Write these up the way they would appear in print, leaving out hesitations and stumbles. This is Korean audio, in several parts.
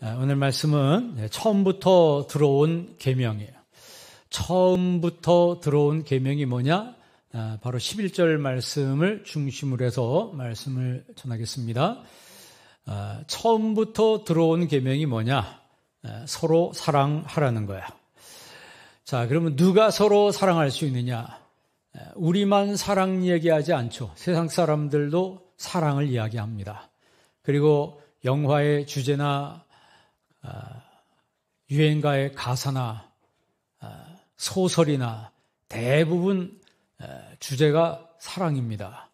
오늘 말씀은 처음부터 들어온 계명이에요. 처음부터 들어온 계명이 뭐냐? 바로 11절 말씀을 중심으로 해서 말씀을 전하겠습니다. 처음부터 들어온 계명이 뭐냐? 서로 사랑하라는 거야. 자, 그러면 누가 서로 사랑할 수 있느냐? 우리만 사랑 얘기하지 않죠. 세상 사람들도 사랑을 이야기합니다. 그리고 영화의 주제나 유행가의 가사나 소설이나 대부분 주제가 사랑입니다.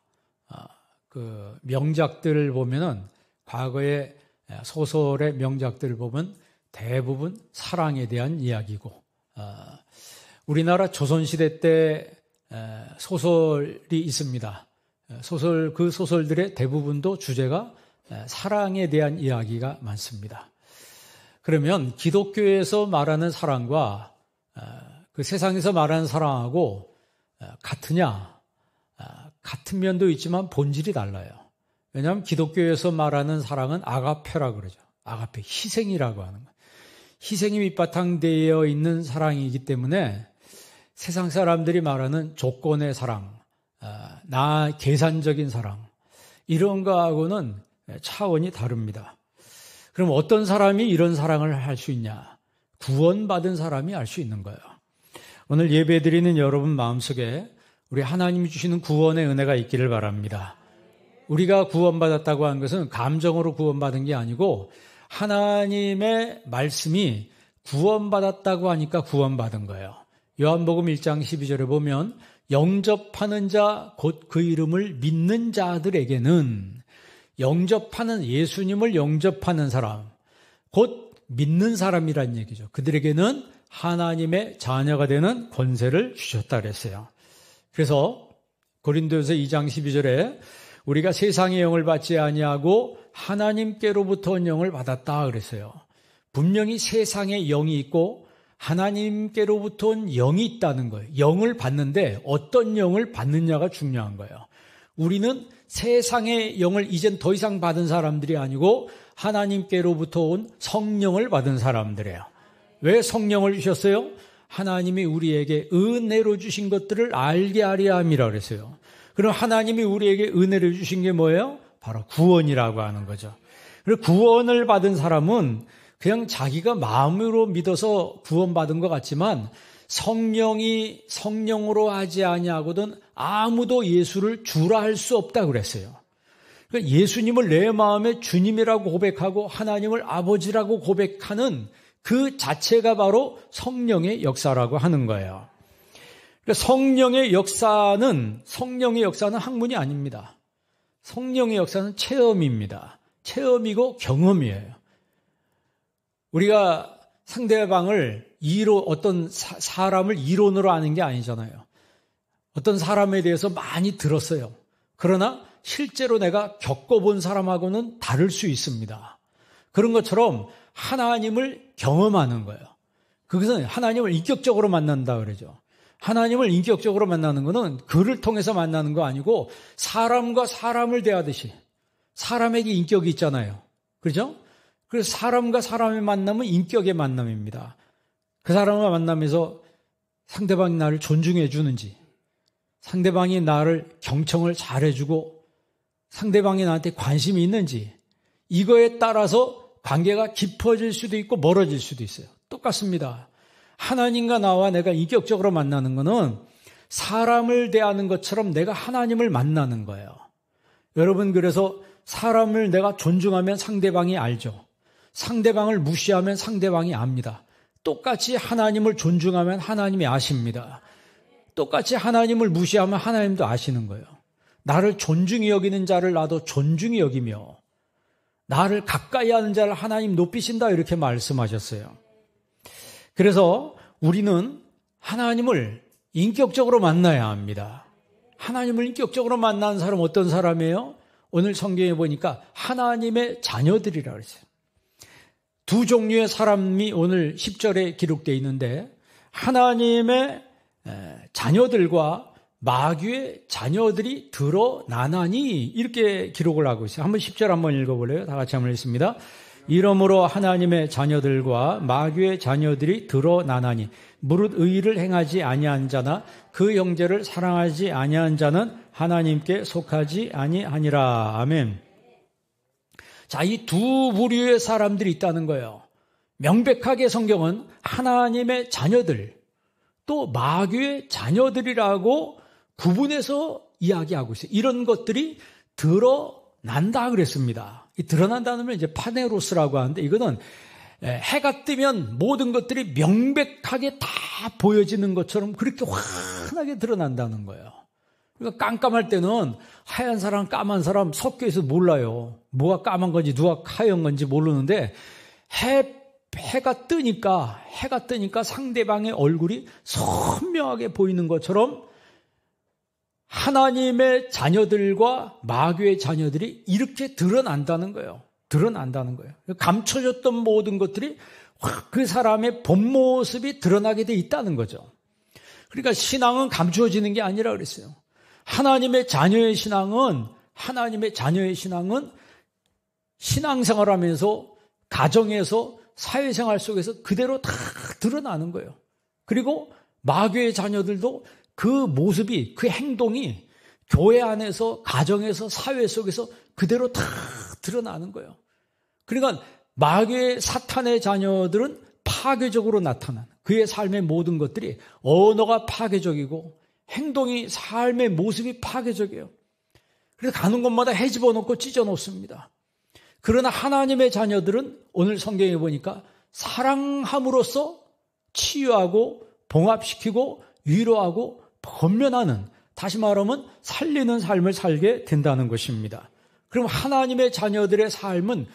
그 명작들을 보면은 과거의 소설의 명작들을 보면 대부분 사랑에 대한 이야기고, 우리나라 조선시대 때 소설이 있습니다. 그 소설들의 대부분도 주제가 사랑에 대한 이야기가 많습니다. 그러면 기독교에서 말하는 사랑과 그 세상에서 말하는 사랑하고 같으냐? 같은 면도 있지만 본질이 달라요. 왜냐하면 기독교에서 말하는 사랑은 아가페라고 그러죠. 아가페, 희생이라고 하는 거예요. 희생이 밑바탕되어 있는 사랑이기 때문에 세상 사람들이 말하는 조건의 사랑, 계산적인 사랑, 이런 거하고는 차원이 다릅니다. 그럼 어떤 사람이 이런 사랑을 할 수 있냐? 구원받은 사람이 알 수 있는 거예요. 오늘 예배드리는 여러분 마음속에 우리 하나님이 주시는 구원의 은혜가 있기를 바랍니다. 우리가 구원받았다고 하는 것은 감정으로 구원받은 게 아니고 하나님의 말씀이 구원받았다고 하니까 구원받은 거예요. 요한복음 1장 12절에 보면 영접하는 자 곧 그 이름을 믿는 자들에게는, 영접하는, 예수님을 영접하는 사람, 곧 믿는 사람이란 얘기죠. 그들에게는 하나님의 자녀가 되는 권세를 주셨다 그랬어요. 그래서 고린도전서 2장 12절에 우리가 세상의 영을 받지 아니하고 하나님께로부터 온 영을 받았다 그랬어요. 분명히 세상의 영이 있고 하나님께로부터 온 영이 있다는 거예요. 영을 받는데 어떤 영을 받느냐가 중요한 거예요. 우리는 세상의 영을 이젠 더 이상 받은 사람들이 아니고 하나님께로부터 온 성령을 받은 사람들이에요. 왜 성령을 주셨어요? 하나님이 우리에게 은혜로 주신 것들을 알게 하려 함이라 그랬어요. 그럼 하나님이 우리에게 은혜를 주신 게 뭐예요? 바로 구원이라고 하는 거죠. 그리고 구원을 받은 사람은 그냥 자기가 마음으로 믿어서 구원받은 것 같지만 성령이 성령으로 하지 아니하거든 아무도 예수를 주라 할 수 없다고 그랬어요. 그러니까 예수님을 내 마음의 주님이라고 고백하고 하나님을 아버지라고 고백하는 그 자체가 바로 성령의 역사라고 하는 거예요. 그러니까 성령의 역사는 학문이 아닙니다. 성령의 역사는 체험입니다. 체험이고 경험이에요. 우리가 상대방을 어떤 사람을 이론으로 아는 게 아니잖아요. 어떤 사람에 대해서 많이 들었어요. 그러나 실제로 내가 겪어본 사람하고는 다를 수 있습니다. 그런 것처럼 하나님을 경험하는 거예요. 그것은 하나님을 인격적으로 만난다 그러죠. 하나님을 인격적으로 만나는 것은 글을 통해서 만나는 거 아니고 사람과 사람을 대하듯이, 사람에게 인격이 있잖아요. 그렇죠? 그래서 사람과 사람의 만남은 인격의 만남입니다. 그 사람과 만나면서 상대방이 나를 존중해 주는지, 상대방이 나를 경청을 잘해주고 상대방이 나한테 관심이 있는지, 이거에 따라서 관계가 깊어질 수도 있고 멀어질 수도 있어요. 똑같습니다. 하나님과 나와 내가 인격적으로 만나는 거는 사람을 대하는 것처럼 내가 하나님을 만나는 거예요. 여러분, 그래서 사람을 내가 존중하면 상대방이 알죠. 상대방을 무시하면 상대방이 압니다. 똑같이 하나님을 존중하면 하나님이 아십니다. 똑같이 하나님을 무시하면 하나님도 아시는 거예요. 나를 존중히 여기는 자를 나도 존중히 여기며 나를 가까이 하는 자를 하나님 높이신다, 이렇게 말씀하셨어요. 그래서 우리는 하나님을 인격적으로 만나야 합니다. 하나님을 인격적으로 만나는 사람은 어떤 사람이에요? 오늘 성경에 보니까 하나님의 자녀들이라고 그랬어요. 두 종류의 사람이 오늘 10절에 기록되어 있는데 하나님의 자녀들과 마귀의 자녀들이 드러나나니 이렇게 기록을 하고 있어요. 한번 10절 한번 읽어볼래요? 다 같이 한번 읽습니다. 이러므로 하나님의 자녀들과 마귀의 자녀들이 드러나나니 무릇 의를 행하지 아니한 자나 그 형제를 사랑하지 아니한 자는 하나님께 속하지 아니하니라. 아멘. 자, 이 두 부류의 사람들이 있다는 거예요. 명백하게 성경은 하나님의 자녀들 또 마귀의 자녀들이라고 구분해서 이야기하고 있어요. 이런 것들이 드러난다 그랬습니다. 이 드러난다는 건 이제 파네로스라고 하는데 이거는 해가 뜨면 모든 것들이 명백하게 다 보여지는 것처럼 그렇게 환하게 드러난다는 거예요. 그러니까 깜깜할 때는 하얀 사람, 까만 사람 섞여 있어서 몰라요. 뭐가 까만 건지 누가 하얀 건지 모르는데 해가 뜨니까 상대방의 얼굴이 선명하게 보이는 것처럼 하나님의 자녀들과 마귀의 자녀들이 이렇게 드러난다는 거예요. 감춰졌던 모든 것들이 그 사람의 본 모습이 드러나게 돼 있다는 거죠. 그러니까 신앙은 감추어지는 게 아니라 그랬어요. 하나님의 자녀의 신앙은 신앙생활하면서 가정에서 사회생활 속에서 그대로 다 드러나는 거예요. 그리고 마귀의 자녀들도 그 모습이, 그 행동이 교회 안에서, 가정에서, 사회 속에서 그대로 다 드러나는 거예요. 그러니까 마귀의 사탄의 자녀들은 파괴적으로 나타나는 그의 삶의 모든 것들이 언어가 파괴적이고 행동이, 삶의 모습이 파괴적이에요. 그래서 가는 곳마다 헤집어놓고 찢어놓습니다. 그러나 하나님의 자녀들은 오늘 성경에 보니까 사랑함으로써 치유하고 봉합시키고 위로하고 권면하는, 다시 말하면 살리는 삶을 살게 된다는 것입니다. 그럼 하나님의 자녀들의 삶은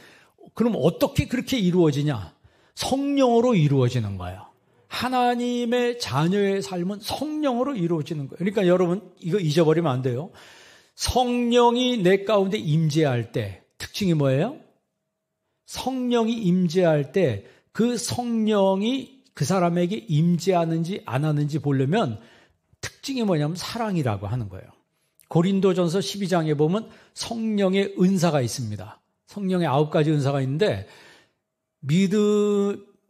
그럼 어떻게 그렇게 이루어지냐? 성령으로 이루어지는 거예요. 하나님의 자녀의 삶은 성령으로 이루어지는 거예요. 그러니까 여러분 이거 잊어버리면 안 돼요. 성령이 내 가운데 임재할 때 특징이 뭐예요? 성령이 임재할 때 그 성령이 그 사람에게 임재하는지 안 하는지 보려면 특징이 뭐냐면 사랑이라고 하는 거예요. 고린도전서 12장에 보면 성령의 은사가 있습니다. 성령의 9가지 은사가 있는데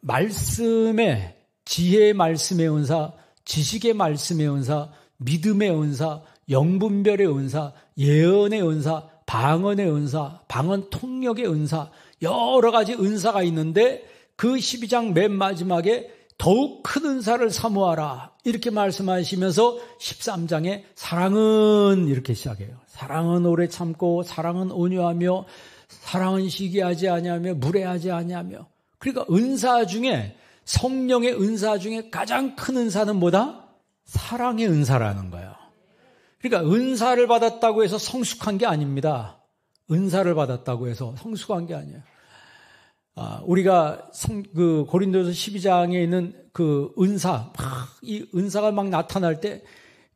말씀의 지혜의 말씀의 은사, 지식의 말씀의 은사, 믿음의 은사, 영분별의 은사, 예언의 은사, 방언의 은사, 방언 통역의 은사, 여러 가지 은사가 있는데 그 12장 맨 마지막에 더욱 큰 은사를 사모하라 이렇게 말씀하시면서 13장에 사랑은 이렇게 시작해요. 사랑은 오래 참고 사랑은 온유하며 사랑은 시기하지 아니하며 무례하지 아니하며. 그러니까 은사 중에, 성령의 은사 중에 가장 큰 은사는 뭐다? 사랑의 은사라는 거예요. 그러니까 은사를 받았다고 해서 성숙한 게 아닙니다. 은사를 받았다고 해서 성숙한 게 아니에요. 우리가 그 고린도서 12장에 있는 그 은사, 이 은사가 막 나타날 때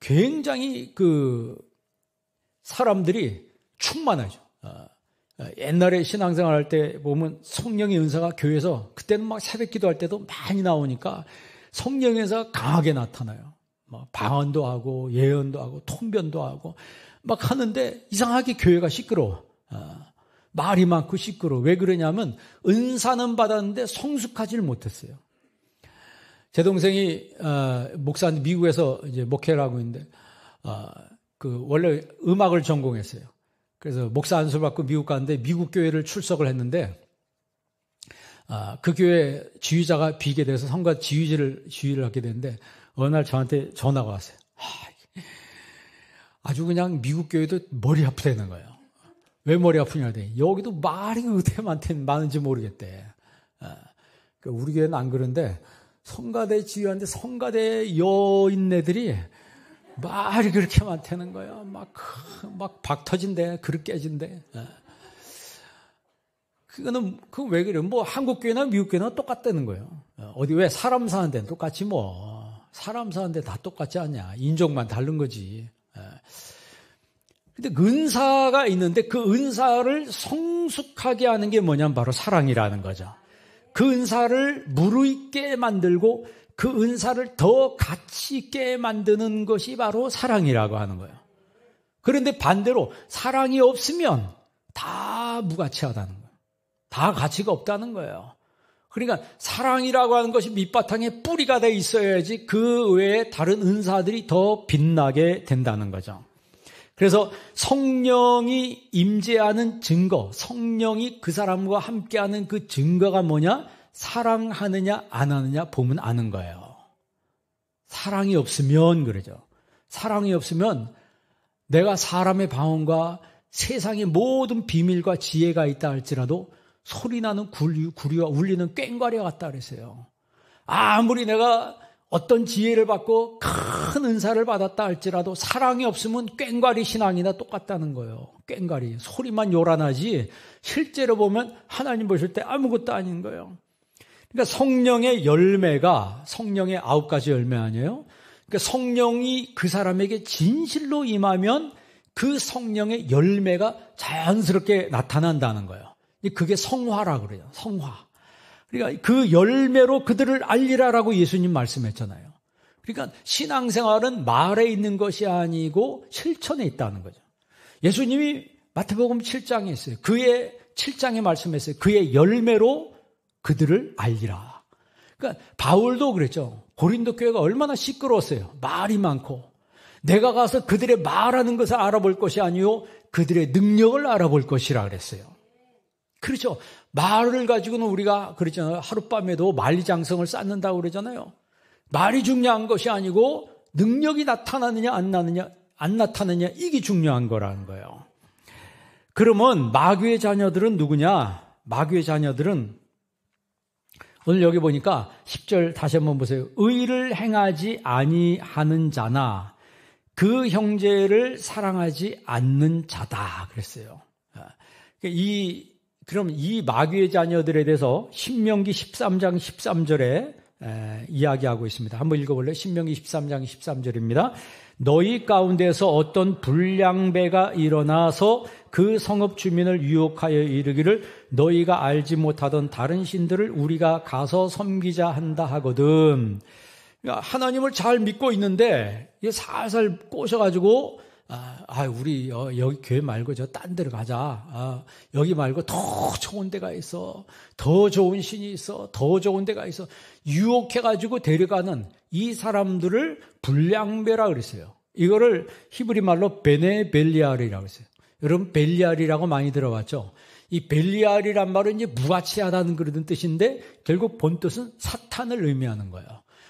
굉장히 그 사람들이 충만하죠. 옛날에 신앙생활 할 때 보면 성령의 은사가 교회에서 그때는 막 새벽 기도할 때도 많이 나오니까 성령의 은사가 강하게 나타나요. 방언도 하고 예언도 하고 통변도 하고 막 하는데 이상하게 교회가 시끄러워. 말이 많고 시끄러워. 왜 그러냐면 은사는 받았는데 성숙하지를 못했어요. 제 동생이 목사인데 미국에서 이제 목회를 하고 있는데 그 원래 음악을 전공했어요. 그래서 목사 안수 받고 미국 갔는데 미국 교회를 출석을 했는데 그 교회 지휘자가 비게 돼서 성가 지휘를 하게 됐는데 어느 날 저한테 전화가 왔어요. 아주 그냥 미국 교회도 머리 아프다는 거예요. 왜 머리 아프냐 하더니 여기도 말이 그렇게 많은지 모르겠대. 우리 교회는 안 그런데 성가대 지휘하는데 성가대 여인네들이 말이 그렇게 많다는 거예요. 막 박 터진대, 그릇 깨진대. 그거는 왜 그래요? 뭐 한국 교회나 미국 교회나 똑같다는 거예요. 어디 왜 사람 사는 데는 똑같지 뭐. 사람 사는 데 다 똑같지 않냐. 인종만 다른 거지. 근데 은사가 있는데 그 은사를 성숙하게 하는 게 뭐냐면 바로 사랑이라는 거죠. 그 은사를 무르익게 만들고 그 은사를 더 가치 있게 만드는 것이 바로 사랑이라고 하는 거예요. 그런데 반대로 사랑이 없으면 다 무가치하다는 거예요. 다 가치가 없다는 거예요. 그러니까 사랑이라고 하는 것이 밑바탕에 뿌리가 돼 있어야지 그 외에 다른 은사들이 더 빛나게 된다는 거죠. 그래서 성령이 임재하는 증거, 성령이 그 사람과 함께하는 그 증거가 뭐냐? 사랑하느냐 안 하느냐 보면 아는 거예요. 사랑이 없으면 그러죠. 사랑이 없으면 내가 사람의 방언과 세상의 모든 비밀과 지혜가 있다 할지라도 소리나는 구리와 울리는 꽹과리 같다 그랬어요. 아무리 내가 어떤 지혜를 받고 큰 은사를 받았다 할지라도 사랑이 없으면 꽹과리 신앙이나 똑같다는 거예요. 꽹과리. 소리만 요란하지 실제로 보면 하나님 보실 때 아무것도 아닌 거예요. 그러니까 성령의 열매가 성령의 9가지 열매 아니에요? 그러니까 성령이 그 사람에게 진실로 임하면 그 성령의 열매가 자연스럽게 나타난다는 거예요. 그게 성화라고 그래요. 성화. 그러니까 그 열매로 그들을 알리라라고 예수님 말씀했잖아요. 그러니까 신앙생활은 말에 있는 것이 아니고 실천에 있다는 거죠. 예수님이 마태복음 7장에 있어요. 그의 7장에 말씀했어요. 그의 열매로 그들을 알리라. 그러니까 바울도 그랬죠. 고린도 교회가 얼마나 시끄러웠어요. 말이 많고. 내가 가서 그들의 말하는 것을 알아볼 것이 아니요 그들의 능력을 알아볼 것이라 그랬어요. 그렇죠. 말을 가지고는 우리가 그러잖아요. 하룻밤에도 만리장성을 쌓는다고 그러잖아요. 말이 중요한 것이 아니고 능력이 나타나느냐 안 나타나느냐 이게 중요한 거라는 거예요. 그러면 마귀의 자녀들은 누구냐? 마귀의 자녀들은 오늘 여기 보니까 10절 다시 한번 보세요. 의를 행하지 아니하는 자나 그 형제를 사랑하지 않는 자다 그랬어요. 그럼 이 마귀의 자녀들에 대해서 신명기 13장 13절에 이야기하고 있습니다. 한번 읽어볼래요? 신명기 13장 13절입니다. 너희 가운데서 어떤 불량배가 일어나서 그 성읍 주민을 유혹하여 이르기를 너희가 알지 못하던 다른 신들을 우리가 가서 섬기자 한다 하거든. 그러니까 하나님을 잘 믿고 있는데 살살 꼬셔가지고 우리 여기 교회 말고 저 딴 데로 가자. 여기 말고 더 좋은 데가 있어. 더 좋은 신이 있어. 더 좋은 데가 있어. 유혹해가지고 데려가는 이 사람들을 불량배라 그랬어요. 이거를 히브리 말로 베네벨리알이라고 했어요. 여러분 벨리알이라고 많이 들어봤죠? 이 벨리알이란 말은 이제 무가치하다는 그런 뜻인데 결국 본 뜻은 사탄을 의미하는 거예요.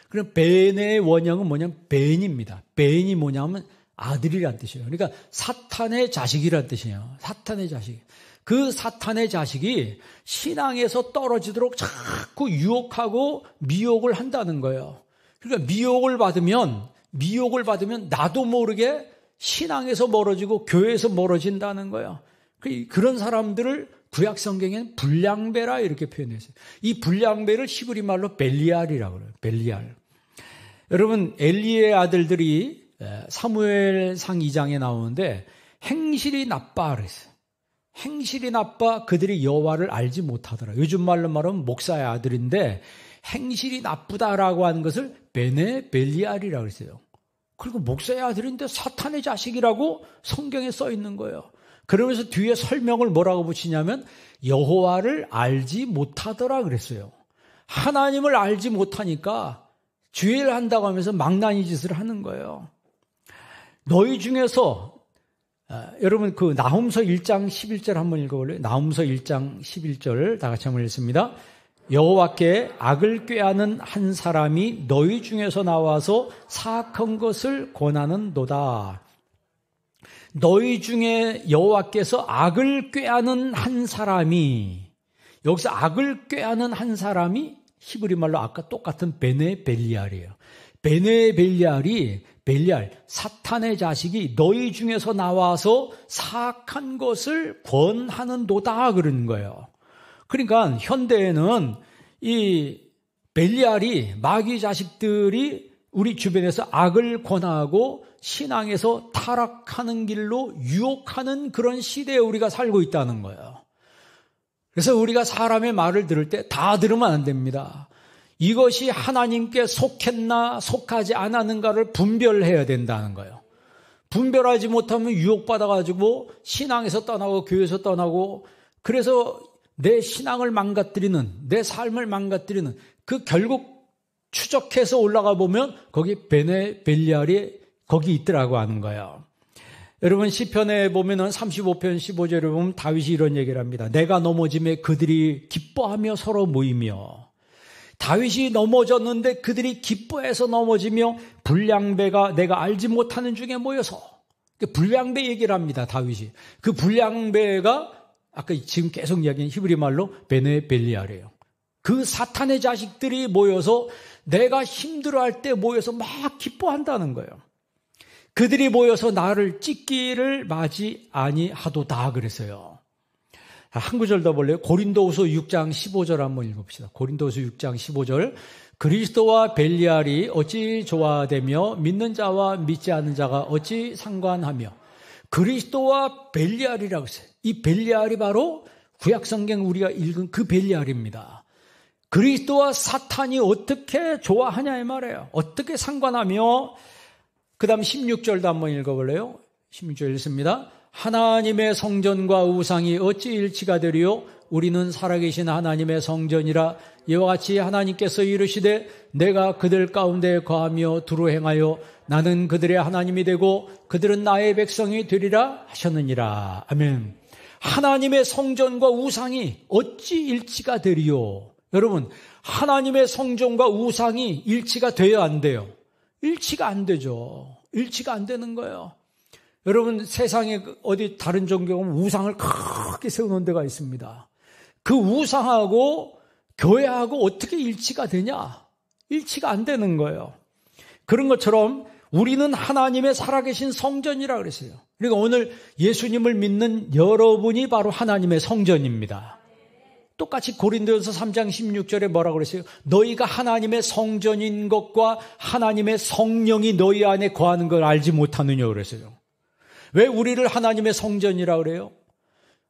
그럼 벤의 원형은 뭐냐면 벤입니다. 벤이 뭐냐면 아들이란 뜻이에요. 그러니까 사탄의 자식이란 뜻이에요. 사탄의 자식. 그 사탄의 자식이 신앙에서 떨어지도록 자꾸 유혹하고 미혹을 한다는 거예요. 그러니까 미혹을 받으면 나도 모르게 신앙에서 멀어지고 교회에서 멀어진다는 거예요. 그런 사람들을 구약 성경에는 불량배라 이렇게 표현했어요. 이 불량배를 히브리 말로 벨리알이라고 그래요. 벨리알. 여러분 엘리의 아들들이 사무엘상 2장에 나오는데 행실이 나빠 그랬어요. 행실이 나빠 그들이 여호와를 알지 못하더라. 요즘 말로 말하면 목사의 아들인데 행실이 나쁘다라고 하는 것을 베네벨리알이라고 했어요. 그리고 목사의 아들인데 사탄의 자식이라고 성경에 써 있는 거예요. 그러면서 뒤에 설명을 뭐라고 붙이냐면 여호와를 알지 못하더라 그랬어요. 하나님을 알지 못하니까 죄를 한다고 하면서 망나니 짓을 하는 거예요. 너희 중에서 여러분 그 나훔서 1장 11절 한번 읽어볼래요? 나훔서 1장 11절 다 같이 한번 읽습니다. 여호와께 악을 꾀하는 한 사람이 너희 중에서 나와서 사악한 것을 권하는도다. 너희 중에 여호와께서 악을 꾀하는 한 사람이, 여기서 악을 꾀하는 한 사람이 히브리 말로 아까 똑같은 베네벨리알이에요. 베네벨리알이 벨리알, 사탄의 자식이 너희 중에서 나와서 사악한 것을 권하는도다 그러는 거예요. 그러니까 현대에는 이 벨리알이 마귀 자식들이 우리 주변에서 악을 권하고 신앙에서 타락하는 길로 유혹하는 그런 시대에 우리가 살고 있다는 거예요. 그래서 우리가 사람의 말을 들을 때 다 들으면 안 됩니다. 이것이 하나님께 속했나 속하지 않았는가를 분별해야 된다는 거예요. 분별하지 못하면 유혹받아가지고 신앙에서 떠나고 교회에서 떠나고 그래서 내 신앙을 망가뜨리는, 내 삶을 망가뜨리는 그 결국 추적해서 올라가 보면 거기 베네 벨리알이 거기 있더라고 하는 거예요. 여러분 시편에 보면은 35편 15절에 보면 다윗이 이런 얘기를 합니다. 내가 넘어짐에 그들이 기뻐하며 서로 모이며. 다윗이 넘어졌는데 그들이 기뻐해서 넘어지며 불량배가 내가 알지 못하는 중에 모여서. 불량배 얘기를 합니다. 다윗이. 그 불량배가 아까 지금 계속 이야기한 히브리 말로 베네 벨리알이에요. 그 사탄의 자식들이 모여서 내가 힘들어할 때 모여서 막 기뻐한다는 거예요. 그들이 모여서 나를 찢기를 맞이 아니하도다 그랬어요. 한 구절 더 볼래요? 고린도후서 6장 15절 한번 읽어봅시다. 고린도후서 6장 15절. 그리스도와 벨리알이 어찌 조화되며 믿는 자와 믿지 않는 자가 어찌 상관하며. 그리스도와 벨리알이라고 했어요. 이 벨리알이 바로 구약성경 우리가 읽은 그 벨리알입니다. 그리스도와 사탄이 어떻게 조화하냐 이 말이에요. 어떻게 상관하며. 그 다음 16절도 한번 읽어볼래요? 16절 읽습니다. 하나님의 성전과 우상이 어찌 일치가 되리요? 우리는 살아계신 하나님의 성전이라. 이와 같이 하나님께서 이르시되 내가 그들 가운데 거하며 두루 행하여 나는 그들의 하나님이 되고 그들은 나의 백성이 되리라 하셨느니라. 아멘. 하나님의 성전과 우상이 어찌 일치가 되리요? 여러분, 하나님의 성전과 우상이 일치가 돼야 안 돼요? 일치가 안 되죠. 일치가 안 되는 거예요. 여러분, 세상에 어디 다른 종교 보면 우상을 크게 세우는 데가 있습니다. 그 우상하고 교회하고 어떻게 일치가 되냐? 일치가 안 되는 거예요. 그런 것처럼 우리는 하나님의 살아계신 성전이라 그랬어요. 그러니까 오늘 예수님을 믿는 여러분이 바로 하나님의 성전입니다. 똑같이 고린도전서 3장 16절에 뭐라고 그랬어요? 너희가 하나님의 성전인 것과 하나님의 성령이 너희 안에 거하는 걸 알지 못하느냐 그랬어요. 왜 우리를 하나님의 성전이라 그래요?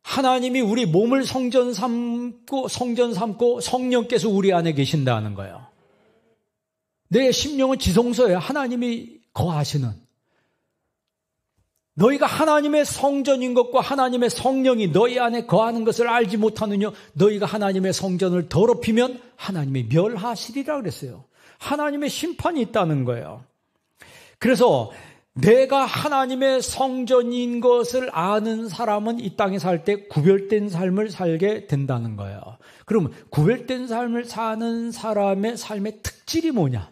하나님이 우리 몸을 성전 삼고 성령께서 우리 안에 계신다는 거예요. 내 심령은 지성소예요. 하나님이 거하시는. 너희가 하나님의 성전인 것과 하나님의 성령이 너희 안에 거하는 것을 알지 못하느냐. 너희가 하나님의 성전을 더럽히면 하나님이 멸하시리라 그랬어요. 하나님의 심판이 있다는 거예요. 그래서 내가 하나님의 성전인 것을 아는 사람은 이 땅에 살 때 구별된 삶을 살게 된다는 거예요. 그러면 구별된 삶을 사는 사람의 삶의 특질이 뭐냐?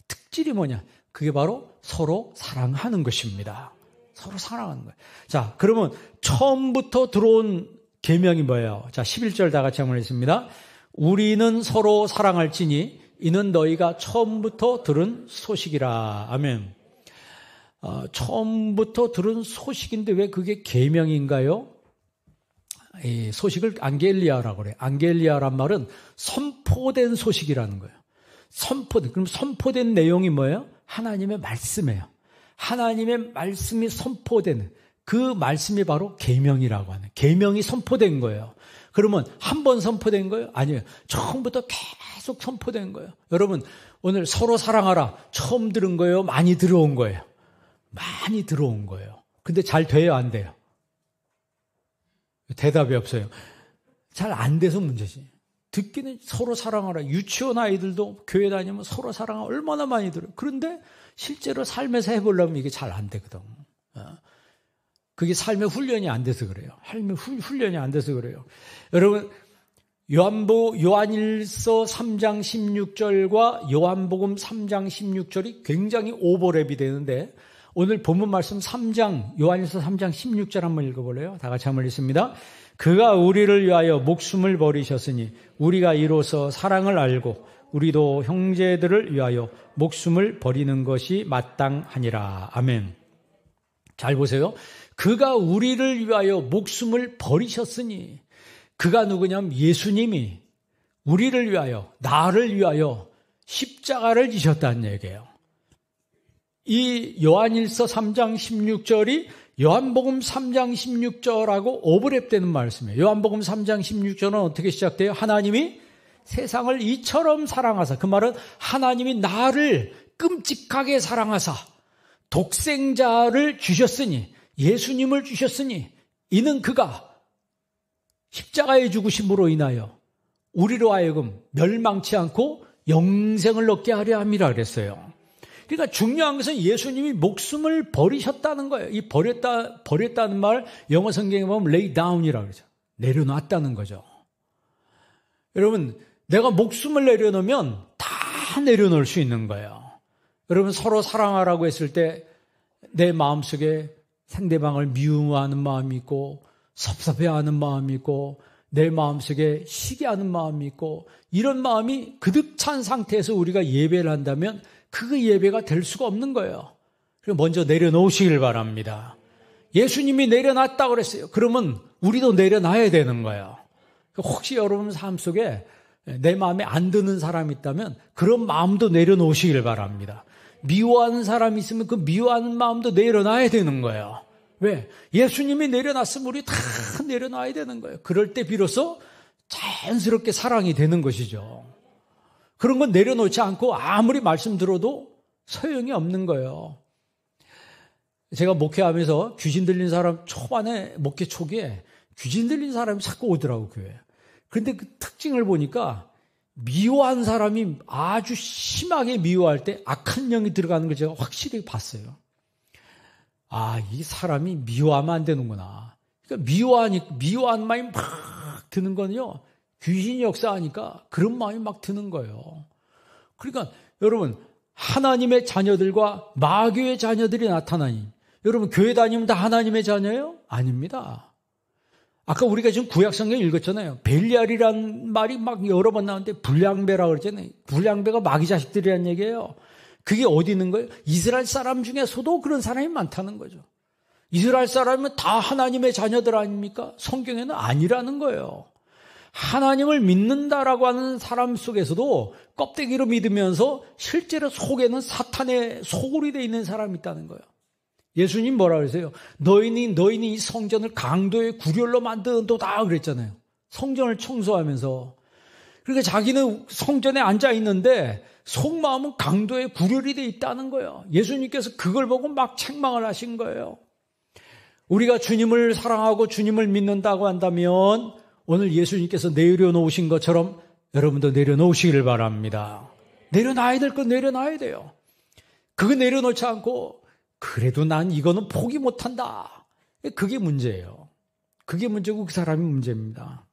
특질이 뭐냐? 그게 바로 서로 사랑하는 것입니다. 서로 사랑하는 거예요. 자, 그러면 처음부터 들어온 계명이 뭐예요? 자, 11절 다 같이 한번 읽습니다. 우리는 서로 사랑할지니 이는 너희가 처음부터 들은 소식이라. 아멘. 처음부터 들은 소식인데 왜 그게 계명인가요? 이 소식을 안겔리아라고 그래요. 안겔리아란 말은 선포된 소식이라는 거예요. 그럼 선포된 내용이 뭐예요? 하나님의 말씀이에요. 하나님의 말씀이 선포되는 그 말씀이 바로 계명이라고 하는. 계명이 선포된 거예요. 그러면 한 번 선포된 거예요? 아니에요. 처음부터 계속 선포된 거예요. 여러분, 오늘 서로 사랑하라. 처음 들은 거예요? 많이 들어온 거예요? 많이 들어온 거예요. 근데 잘 돼요? 안 돼요? 대답이 없어요. 잘 안 돼서 문제지. 듣기는 서로 사랑하라. 유치원 아이들도 교회 다니면 서로 사랑하라. 얼마나 많이 들어요. 그런데 실제로 삶에서 해보려면 이게 잘 안 되거든. 그게 삶의 훈련이 안 돼서 그래요. 훈련이 안 돼서 그래요. 여러분, 요한일서 3장 16절과 요한복음 3장 16절이 굉장히 오버랩이 되는데 오늘 본문 말씀 3장, 요한일서 3장 16절 한번 읽어볼래요? 다 같이 한번 읽습니다. 그가 우리를 위하여 목숨을 버리셨으니 우리가 이로써 사랑을 알고 우리도 형제들을 위하여 목숨을 버리는 것이 마땅하니라. 아멘. 잘 보세요. 그가 우리를 위하여 목숨을 버리셨으니 그가 누구냐면 예수님이 우리를 위하여 나를 위하여 십자가를 지셨다는 얘기예요. 이 요한일서 3장 16절이 요한복음 3장 16절하고 오버랩되는 말씀이에요. 요한복음 3장 16절은 어떻게 시작돼요? 하나님이 세상을 이처럼 사랑하사. 그 말은 하나님이 나를 끔찍하게 사랑하사 독생자를 주셨으니 예수님을 주셨으니 이는 그가 십자가의 죽으심으로 인하여 우리로 하여금 멸망치 않고 영생을 얻게 하려 함이라 그랬어요. 그러니까 중요한 것은 예수님이 목숨을 버리셨다는 거예요. 이 버렸다는 말 영어 성경에 보면 lay down이라고 그러죠. 내려놨다는 거죠. 여러분, 내가 목숨을 내려놓으면 다 내려놓을 수 있는 거예요. 여러분, 서로 사랑하라고 했을 때 내 마음속에 상대방을 미워하는 마음이 있고 섭섭해하는 마음이 있고 내 마음속에 시기하는 마음이 있고 이런 마음이 그득 찬 상태에서 우리가 예배를 한다면 그 예배가 될 수가 없는 거예요. 그래서 먼저 내려놓으시길 바랍니다. 예수님이 내려놨다고 그랬어요. 그러면 우리도 내려놔야 되는 거예요. 혹시 여러분 삶 속에 내 마음에 안 드는 사람이 있다면 그런 마음도 내려놓으시길 바랍니다. 미워하는 사람이 있으면 그 미워하는 마음도 내려놔야 되는 거예요. 왜? 예수님이 내려놨으면 우리 다 내려놔야 되는 거예요. 그럴 때 비로소 자연스럽게 사랑이 되는 것이죠. 그런 건 내려놓지 않고 아무리 말씀 들어도 소용이 없는 거예요. 제가 목회하면서 귀신 들린 사람 초반에 목회 초기에 귀신 들린 사람이 자꾸 오더라고 교회에. 그런데 그 특징을 보니까 미워한 사람이 아주 심하게 미워할 때 악한 영이 들어가는 걸 제가 확실히 봤어요. 아, 이 사람이 미워하면 안 되는구나. 그러니까 미워한 마음이 막 드는 건요. 귀신이 역사하니까 그런 마음이 막 드는 거예요. 그러니까 여러분, 하나님의 자녀들과 마귀의 자녀들이 나타나니 여러분 교회 다니면 다 하나님의 자녀예요? 아닙니다. 아까 우리가 지금 구약성경 읽었잖아요. 벨리알이라는 말이 막 여러 번 나오는데 불량배라고 그랬잖아요. 불량배가 마귀 자식들이라는 얘기예요. 그게 어디 있는 거예요? 이스라엘 사람 중에서도 그런 사람이 많다는 거죠. 이스라엘 사람은 다 하나님의 자녀들 아닙니까? 성경에는 아니라는 거예요. 하나님을 믿는다라고 하는 사람 속에서도 껍데기로 믿으면서 실제로 속에는 사탄의 소굴이 되어 있는 사람이 있다는 거예요. 예수님 뭐라 그러세요? 너희는 이 성전을 강도의 구렬로 만든도다 그랬잖아요. 성전을 청소하면서. 그러니까 자기는 성전에 앉아 있는데 속마음은 강도의 구렬이 되어 있다는 거예요. 예수님께서 그걸 보고 막 책망을 하신 거예요. 우리가 주님을 사랑하고 주님을 믿는다고 한다면 오늘 예수님께서 내려놓으신 것처럼 여러분도 내려놓으시기를 바랍니다. 내려놔야 될 건 내려놔야 돼요. 그거 내려놓지 않고 그래도 난 이거는 포기 못한다. 그게 문제예요. 그게 문제고 그 사람이 문제입니다.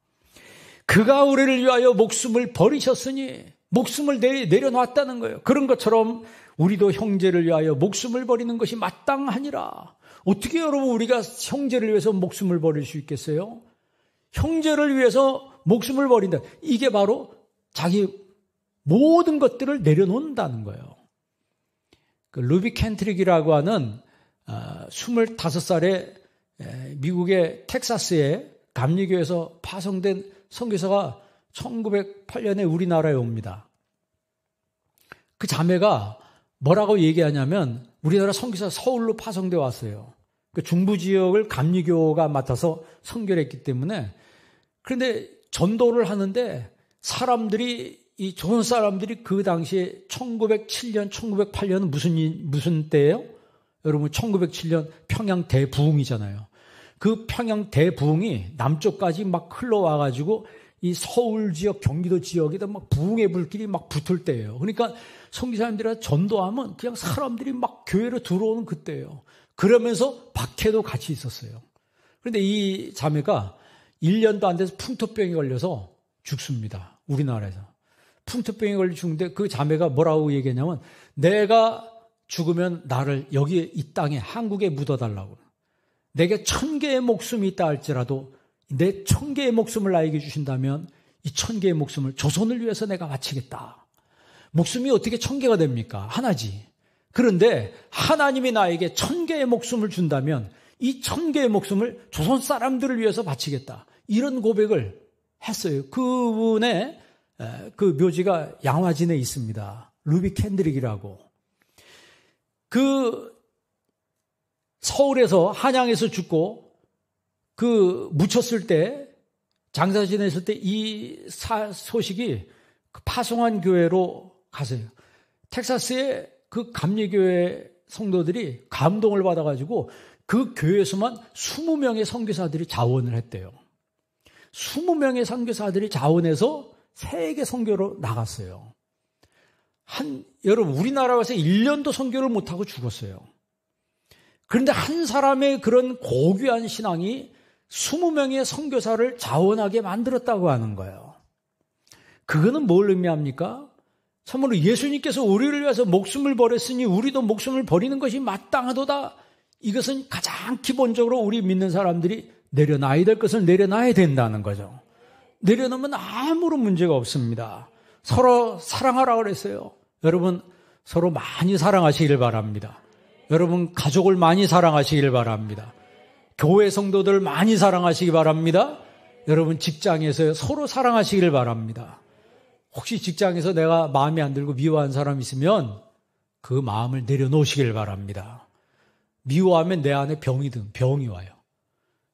그가 우리를 위하여 목숨을 버리셨으니 목숨을 내려놨다는 거예요. 그런 것처럼 우리도 형제를 위하여 목숨을 버리는 것이 마땅하니라. 어떻게 여러분 우리가 형제를 위해서 목숨을 버릴 수 있겠어요? 형제를 위해서 목숨을 버린다. 이게 바로 자기 모든 것들을 내려놓는다는 거예요. 그 루비 켄트릭이라고 하는 25살의 미국의 텍사스의 감리교에서 파송된 선교사가 1908년에 우리나라에 옵니다. 그 자매가 뭐라고 얘기하냐면 우리나라 선교사 서울로 파송돼 왔어요. 그 중부 지역을 감리교가 맡아서 선교를 했기 때문에 그런데 전도를 하는데 이 조선 사람들이 그 당시에 1907년, 1908년은 무슨 때예요? 여러분 1907년 평양 대부흥이잖아요. 그 평양 대부흥이 남쪽까지 막 흘러와가지고 이 서울 지역, 경기도 지역에다 막 부흥의 불길이 막 붙을 때예요. 그러니까 선교사님들이 전도하면 그냥 사람들이 막 교회로 들어오는 그때예요. 그러면서 박해도 같이 있었어요. 그런데 이 자매가 1년도 안 돼서 풍토병에 걸려서 죽습니다. 우리나라에서. 풍토병에 걸려 죽는데 그 자매가 뭐라고 얘기했냐면 내가 죽으면 나를 여기 이 땅에 한국에 묻어달라고. 내게 1000개의 목숨이 있다 할지라도 내 1000개의 목숨을 나에게 주신다면 이 1000개의 목숨을 조선을 위해서 내가 바치겠다. 목숨이 어떻게 1000개가 됩니까? 하나지. 그런데 하나님이 나에게 1000개의 목숨을 준다면 이 1000개의 목숨을 조선 사람들을 위해서 바치겠다. 이런 고백을 했어요. 그분의 그 묘지가 양화진에 있습니다. 루비 켄드릭이라고. 그 서울에서 한양에서 죽고 그 묻혔을 때 장사 지냈을 때 이 소식이 파송한 교회로 가세요. 텍사스의 그 감리교회 성도들이 감동을 받아가지고 그 교회에서만 20명의 선교사들이 자원을 했대요. 20명의 선교사들이 자원해서 세계 선교로 나갔어요. 여러분, 우리나라 와서 1년도 선교를 못하고 죽었어요. 그런데 한 사람의 그런 고귀한 신앙이 20명의 선교사를 자원하게 만들었다고 하는 거예요. 그거는 뭘 의미합니까? 참으로 예수님께서 우리를 위해서 목숨을 버렸으니 우리도 목숨을 버리는 것이 마땅하도다. 이것은 가장 기본적으로 우리 믿는 사람들이 내려놔야 될 것을 내려놔야 된다는 거죠. 내려놓으면 아무런 문제가 없습니다. 서로 사랑하라 그랬어요. 여러분, 서로 많이 사랑하시길 바랍니다. 여러분, 가족을 많이 사랑하시길 바랍니다. 교회 성도들 많이 사랑하시기 바랍니다. 여러분, 직장에서 서로 사랑하시길 바랍니다. 혹시 직장에서 내가 마음에 안 들고 미워한 사람 있으면 그 마음을 내려놓으시길 바랍니다. 미워하면 내 안에 병이 와요.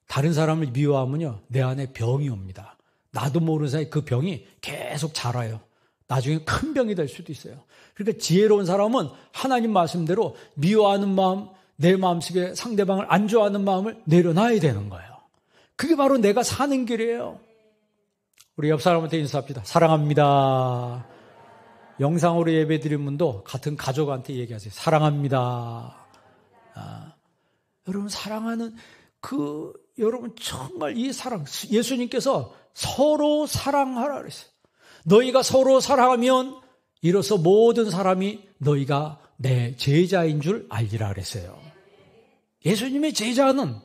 다른 사람을 미워하면요, 내 안에 병이 옵니다. 나도 모르는 사이에 그 병이 계속 자라요. 나중에 큰 병이 될 수도 있어요. 그러니까 지혜로운 사람은 하나님 말씀대로 미워하는 마음, 내 마음속에 상대방을 안 좋아하는 마음을 내려놔야 되는 거예요. 그게 바로 내가 사는 길이에요. 우리 옆 사람한테 인사합시다. 사랑합니다. 영상으로 예배드린 분도 같은 가족한테 얘기하세요. 사랑합니다. 여러분, 사랑하는 여러분 정말 이 사랑, 예수님께서 서로 사랑하라 그랬어요. 너희가 서로 사랑하면 이로써 모든 사람이 너희가 내 제자인 줄 알리라 그랬어요. 예수님의 제자는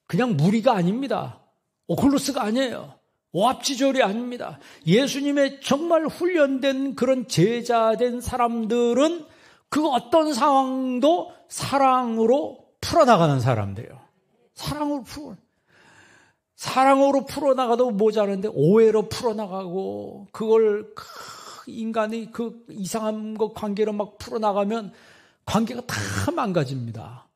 그냥 무리가 아닙니다. 오클루스가 아니에요. 오합지졸이 아닙니다. 예수님의 정말 훈련된 그런 제자된 사람들은 그 어떤 상황도 사랑으로 풀어나가는 사람들이에요. 사랑으로 풀어나가도 모자란데 오해로 풀어나가고 그걸 인간이 그 이상한 것 관계로 막 풀어나가면 관계가 다 망가집니다.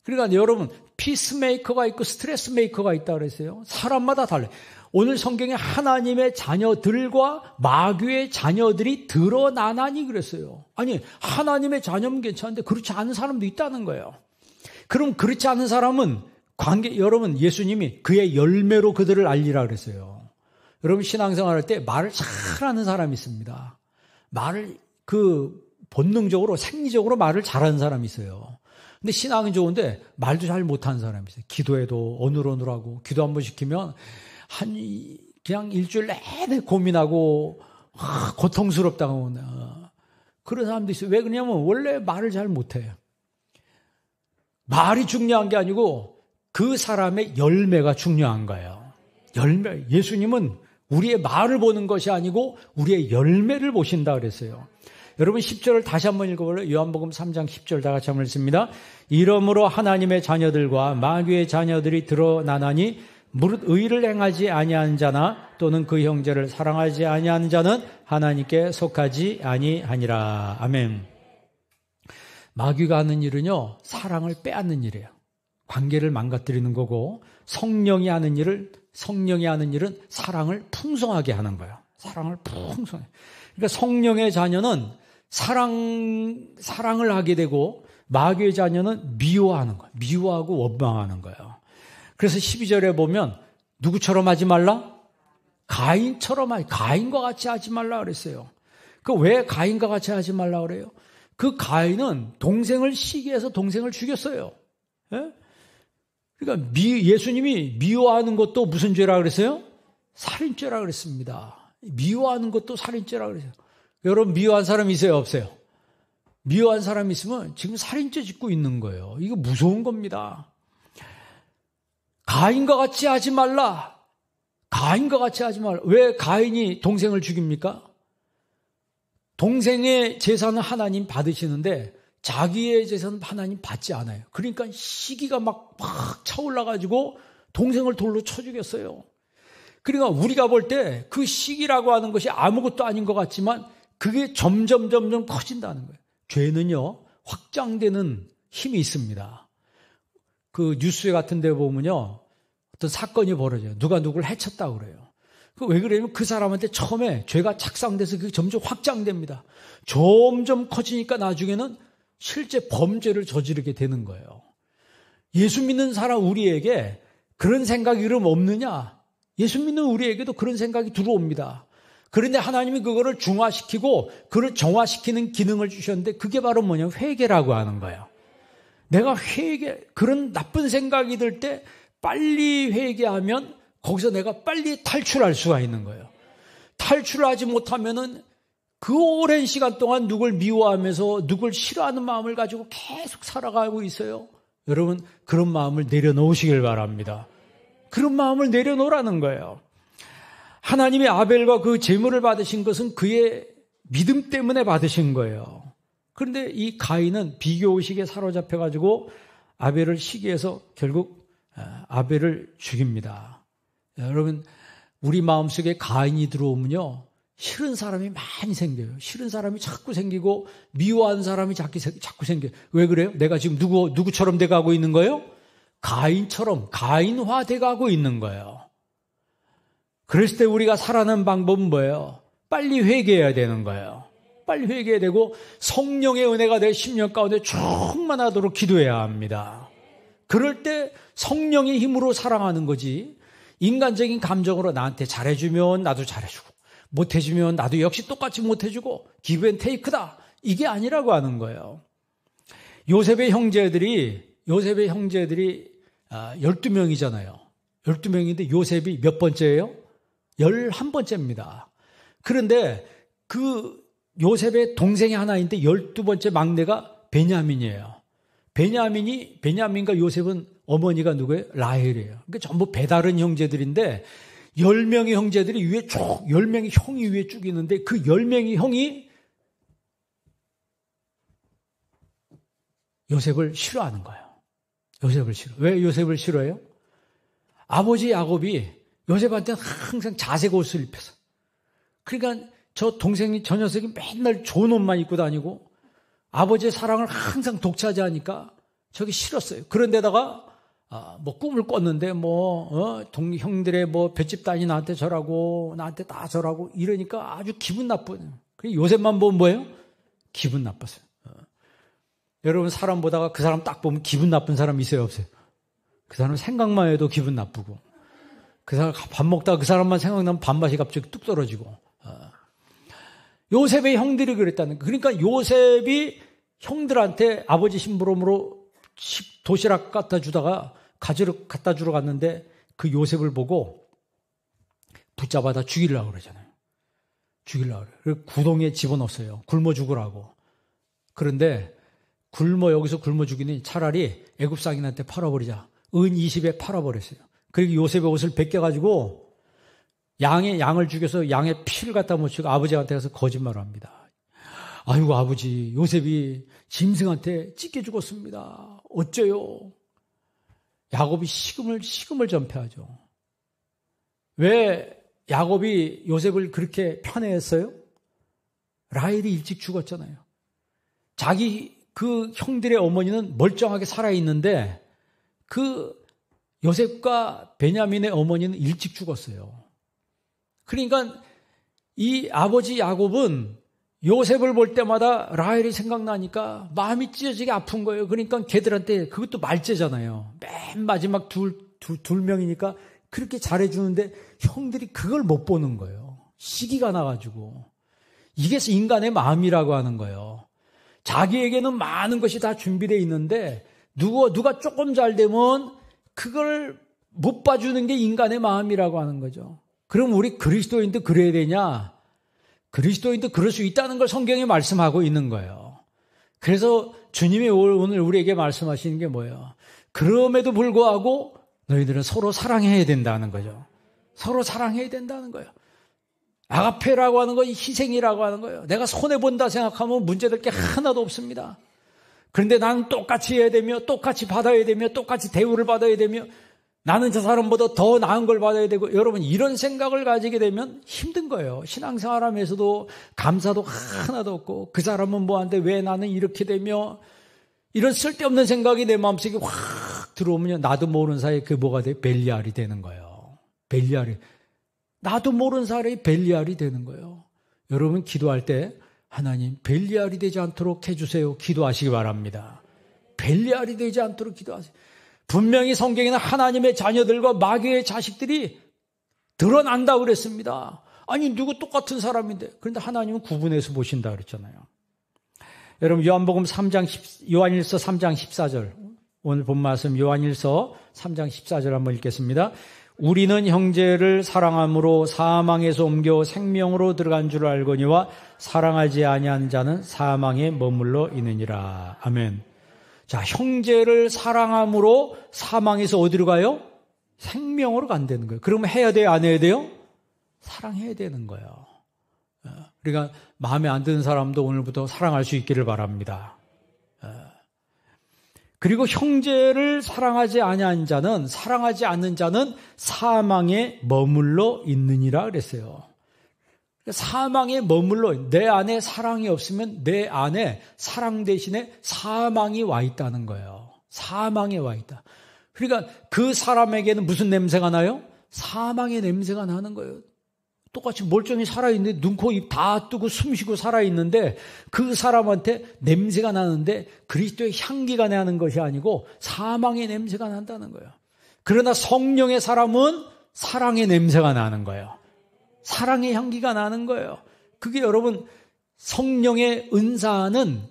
그러니까 여러분, 피스메이커가 있고 스트레스 메이커가 있다고 그랬어요. 사람마다 달라요. 오늘 성경에 하나님의 자녀들과 마귀의 자녀들이 드러나나니 그랬어요. 아니, 하나님의 자녀면 괜찮은데 그렇지 않은 사람도 있다는 거예요. 그럼 그렇지 않은 사람은 여러분, 예수님이 그의 열매로 그들을 알리라 그랬어요. 여러분, 신앙생활 할 때 말을 잘하는 사람이 있습니다. 말을 본능적으로, 생리적으로 말을 잘하는 사람이 있어요. 근데 신앙이 좋은데 말도 잘 못하는 사람이 있어요. 기도해도 어눌어눌하고, 기도 한 번 시키면 그냥 일주일 내내 고민하고 고통스럽다고 그런 사람도 있어요. 왜 그러냐면 원래 말을 잘 못해요. 말이 중요한 게 아니고 그 사람의 열매가 중요한 거예요. 열매. 예수님은 우리의 말을 보는 것이 아니고 우리의 열매를 보신다 그랬어요. 여러분 10절을 다시 한번 읽어볼래요? 요한복음 3장 10절 다 같이 한번 읽습니다. 이러므로 하나님의 자녀들과 마귀의 자녀들이 드러나나니 무릇 의를 행하지 아니하는 자나 또는 그 형제를 사랑하지 아니하는 자는 하나님께 속하지 아니하니라. 아멘. 마귀가 하는 일은요, 사랑을 빼앗는 일이에요. 관계를 망가뜨리는 거고, 성령이 하는 일은 사랑을 풍성하게 하는 거예요. 사랑을 풍성하게. 그러니까 성령의 자녀는 사랑을 하게 되고, 마귀의 자녀는 미워하는 거예요. 미워하고 원망하는 거예요. 그래서 12절에 보면 누구처럼 하지 말라? 가인과 같이 하지 말라 그랬어요. 그 왜 가인과 같이 하지 말라 그래요? 그 가인은 동생을 시기해서 동생을 죽였어요. 예? 그러니까 예수님이 미워하는 것도 무슨 죄라 그랬어요? 살인죄라 그랬습니다. 미워하는 것도 살인죄라 그랬어요. 여러분 미워한 사람 있어요, 없어요? 미워한 사람 있으면 지금 살인죄 짓고 있는 거예요. 이거 무서운 겁니다. 가인과 같이 하지 말라. 가인과 같이 하지 말라. 왜 가인이 동생을 죽입니까? 동생의 재산은 하나님 받으시는데 자기의 재산은 하나님 받지 않아요. 그러니까 시기가 막 차올라가지고 동생을 돌로 쳐 죽였어요. 그러니까 우리가 볼 때 그 시기라고 하는 것이 아무것도 아닌 것 같지만 그게 점점 커진다는 거예요. 죄는요, 확장되는 힘이 있습니다. 그 뉴스 같은 데 보면요, 어떤 사건이 벌어져요. 누가 누구를 해쳤다고 그래요. 왜 그러냐면 그 사람한테 처음에 죄가 착상돼서 그게 점점 확장됩니다. 점점 커지니까 나중에는 실제 범죄를 저지르게 되는 거예요. 예수 믿는 사람 우리에게 그런 생각이 그럼 없느냐? 예수 믿는 우리에게도 그런 생각이 들어옵니다. 그런데 하나님이 그거를 중화시키고 그걸 정화시키는 기능을 주셨는데 그게 바로 뭐냐면 회개라고 하는 거예요. 내가 그런 나쁜 생각이 들 때 빨리 회개하면 거기서 내가 빨리 탈출할 수가 있는 거예요. 탈출하지 못하면은 그 오랜 시간 동안 누굴 미워하면서 누굴 싫어하는 마음을 가지고 계속 살아가고 있어요. 여러분, 그런 마음을 내려놓으시길 바랍니다. 그런 마음을 내려놓으라는 거예요. 하나님이 아벨과 그 제물을 받으신 것은 그의 믿음 때문에 받으신 거예요. 그런데 이 가인은 비교의식에 사로잡혀가지고 아벨을 시기해서 결국 아벨을 죽입니다. 여러분, 우리 마음속에 가인이 들어오면요, 싫은 사람이 많이 생겨요. 싫은 사람이 자꾸 생기고 미워하는 사람이 자꾸 생겨요. 왜 그래요? 내가 지금 누구처럼 돼가고 있는 거예요? 가인처럼 가인화 돼가고 있는 거예요. 그랬을 때 우리가 살아가는 방법은 뭐예요? 빨리 회개해야 되는 거예요. 빨리 회개해야 되고 성령의 은혜가 내 심령 가운데 충만하도록 기도해야 합니다. 그럴 때 성령의 힘으로 사랑하는 거지, 인간적인 감정으로 나한테 잘해주면 나도 잘해주고 못해주면 나도 역시 똑같이 못해주고 기브 앤 테이크다, 이게 아니라고 하는 거예요. 요셉의 형제들이 12명이잖아요. 12명인데 요셉이 몇 번째예요? 11번째입니다. 그런데 그 요셉의 동생이 하나 있는데 12번째 막내가 베냐민이에요. 베냐민과 요셉은 어머니가 누구예요? 라헬이에요. 그러니까 전부 배다른 형제들인데 10명의 형제들이 위에 쭉, 10명의 형이 위에 쭉 있는데 그 10명의 형이 요셉을 싫어하는 거예요. 요셉을 싫어. 왜 요셉을 싫어해요? 아버지 야곱이 요셉한테는 항상 자색 옷을 입혀서. 그러니까 저 녀석이 맨날 좋은 옷만 입고 다니고 아버지의 사랑을 항상 독차지하니까 저기 싫었어요. 그런데다가 뭐 꿈을 꿨는데 형들의 볏집단이 나한테 저라고 나한테 다 저라고 이러니까 아주 기분 나쁜. 요셉만 보면 뭐예요? 기분 나빴어요. 여러분, 사람 보다가 그 사람 딱 보면 기분 나쁜 사람 있어요, 없어요? 그 사람 생각만 해도 기분 나쁘고, 그 사람 밥 먹다가 그 사람만 생각나면 밥맛이 갑자기 뚝 떨어지고. 요셉의 형들이 그랬다는 거예요. 그러니까 요셉이 형들한테 아버지 심부름으로 도시락 갖다 주다가 가지러 갖다 주러 갔는데 그 요셉을 보고 붙잡아다 죽이려고 그러잖아요. 죽이려고 그래요. 그래서 구덩이에 집어넣었어요. 굶어 죽으라고. 그런데 여기서 굶어 죽이니 차라리 애굽 상인한테 팔아버리자. 은 20에 팔아버렸어요. 그리고 요셉의 옷을 벗겨가지고 양을 죽여서 양의 피를 갖다 묻히고 아버지한테 가서 거짓말을 합니다. 아이고, 아버지, 요셉이 짐승한테 찢겨 죽었습니다. 어째요? 야곱이 식음을 전폐하죠. 왜 야곱이 요셉을 그렇게 편애했어요? 라헬이 일찍 죽었잖아요. 그 형들의 어머니는 멀쩡하게 살아있는데 그 요셉과 베냐민의 어머니는 일찍 죽었어요. 그러니까 이 아버지 야곱은 요셉을 볼 때마다 라헬이 생각나니까 마음이 찢어지게 아픈 거예요. 그러니까 걔들한테, 그것도 말째잖아요. 맨 마지막 둘 명이니까 그렇게 잘해주는데 형들이 그걸 못 보는 거예요. 시기가 나가지고. 이게 인간의 마음이라고 하는 거예요. 자기에게는 많은 것이 다 준비되어 있는데 누가 조금 잘 되면 그걸 못 봐주는 게 인간의 마음이라고 하는 거죠. 그럼 우리 그리스도인도 그래야 되냐? 그리스도인도 그럴 수 있다는 걸 성경에 말씀하고 있는 거예요. 그래서 주님이 오늘 우리에게 말씀하시는 게 뭐예요? 그럼에도 불구하고 너희들은 서로 사랑해야 된다는 거죠. 서로 사랑해야 된다는 거예요. 아가페라고 하는 건 희생이라고 하는 거예요. 내가 손해본다 생각하면 문제될 게 하나도 없습니다. 그런데 나는 똑같이 해야 되며 똑같이 받아야 되며 똑같이 대우를 받아야 되며 나는 저 사람보다 더 나은 걸 받아야 되고, 여러분, 이런 생각을 가지게 되면 힘든 거예요. 신앙생활 하면서도 감사도 하나도 없고, 그 사람은 뭐한데 왜 나는 이렇게 되며, 이런 쓸데없는 생각이 내 마음속에 확 들어오면 나도 모르는 사이에 그 뭐가 돼? 벨리알이 되는 거예요. 벨리알이. 나도 모르는 사이에 벨리알이 되는 거예요. 여러분, 기도할 때 하나님 벨리알이 되지 않도록 해주세요. 기도하시기 바랍니다. 벨리알이 되지 않도록 기도하세요. 분명히 성경에는 하나님의 자녀들과 마귀의 자식들이 드러난다 그랬습니다. 아니 누구 똑같은 사람인데. 그런데 하나님은 구분해서 보신다 그랬잖아요. 여러분 요한복음 3장 요한일서 3장 14절 오늘 본 말씀 요한일서 3장 14절 한번 읽겠습니다. 우리는 형제를 사랑함으로 사망에서 옮겨 생명으로 들어간 줄 알거니와 사랑하지 아니한 자는 사망에 머물러 있느니라. 아멘. 자, 형제를 사랑함으로 사망에서 어디로 가요? 생명으로 간다는 거예요. 그러면 해야 돼요? 안 해야 돼요? 사랑해야 되는 거예요. 그러니까 마음에 안 드는 사람도 오늘부터 사랑할 수 있기를 바랍니다. 그리고 형제를 사랑하지 아니한 자는 사랑하지 않는 자는 사망에 머물러 있느니라 그랬어요. 사망에 머물러 내 안에 사랑이 없으면 내 안에 사랑 대신에 사망이 와 있다는 거예요. 사망에 와 있다. 그러니까 그 사람에게는 무슨 냄새가 나요? 사망의 냄새가 나는 거예요. 똑같이 멀쩡히 살아있는데 눈, 코, 입 다 뜨고 숨쉬고 살아있는데 그 사람한테 냄새가 나는데 그리스도의 향기가 나는 것이 아니고 사망의 냄새가 난다는 거예요. 그러나 성령의 사람은 사랑의 냄새가 나는 거예요. 사랑의 향기가 나는 거예요. 그게 여러분 성령의 은사는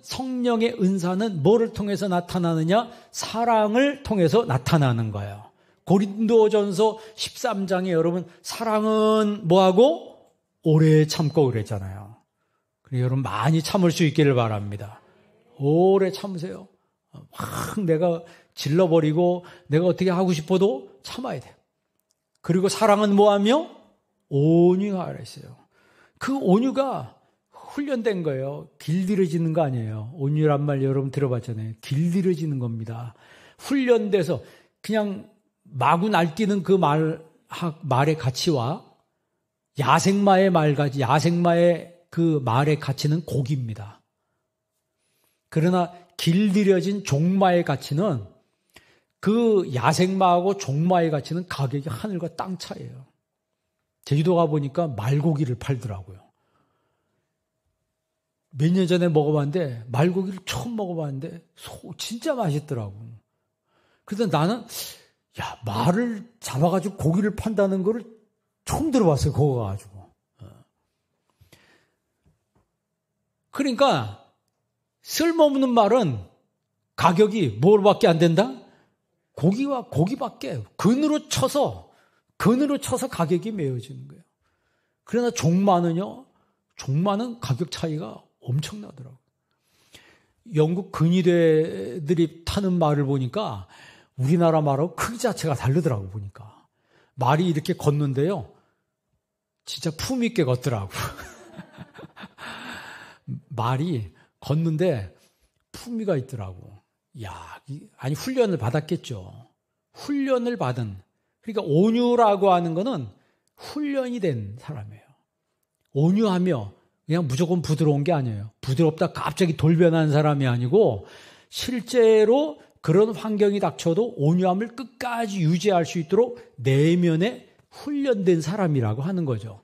뭐를 통해서 나타나느냐? 사랑을 통해서 나타나는 거예요. 고린도전서 13장에 여러분 사랑은 뭐하고? 오래 참고 그랬잖아요. 그래서 여러분 많이 참을 수 있기를 바랍니다. 오래 참으세요. 막 내가 질러버리고 내가 어떻게 하고 싶어도 참아야 돼요. 그리고 사랑은 뭐하며? 온유하라 했어요. 그 온유가 훈련된 거예요. 길들여지는 거 아니에요. 온유란 말 여러분 들어봤잖아요. 길들여지는 겁니다. 훈련돼서 그냥 마구 날뛰는 그 말의 가치와 야생마의 그 말의 가치는 고기입니다. 그러나 길들여진 종마의 가치는 그 야생마하고 종마의 가치는 가격이 하늘과 땅 차이예요. 제주도 가보니까 말고기를 팔더라고요. 몇 년 전에 먹어봤는데 말고기를 처음 먹어봤는데 진짜 맛있더라고. 그래서 나는 말을 잡아가지고 고기를 판다는 거를 처음 들어봤어요. 그거 가지고. 그러니까 쓸모없는 말은 가격이 뭐밖에 안 된다? 고기와 고기밖에. 근으로 쳐서 가격이 매어지는 거예요. 그러나 종마는 가격 차이가 엄청나더라고요. 영국 근위대들이 타는 말을 보니까 우리나라 말하고 크기 자체가 다르더라고 보니까. 말이 이렇게 걷는데요. 진짜 품 있게 걷더라고. 말이 걷는데 품위가 있더라고. 아니 훈련을 받았겠죠. 훈련을 받은. 그러니까 온유라고 하는 거는 훈련이 된 사람이에요. 온유하며 그냥 무조건 부드러운 게 아니에요. 부드럽다 갑자기 돌변한 사람이 아니고 실제로 그런 환경이 닥쳐도 온유함을 끝까지 유지할 수 있도록 내면에 훈련된 사람이라고 하는 거죠.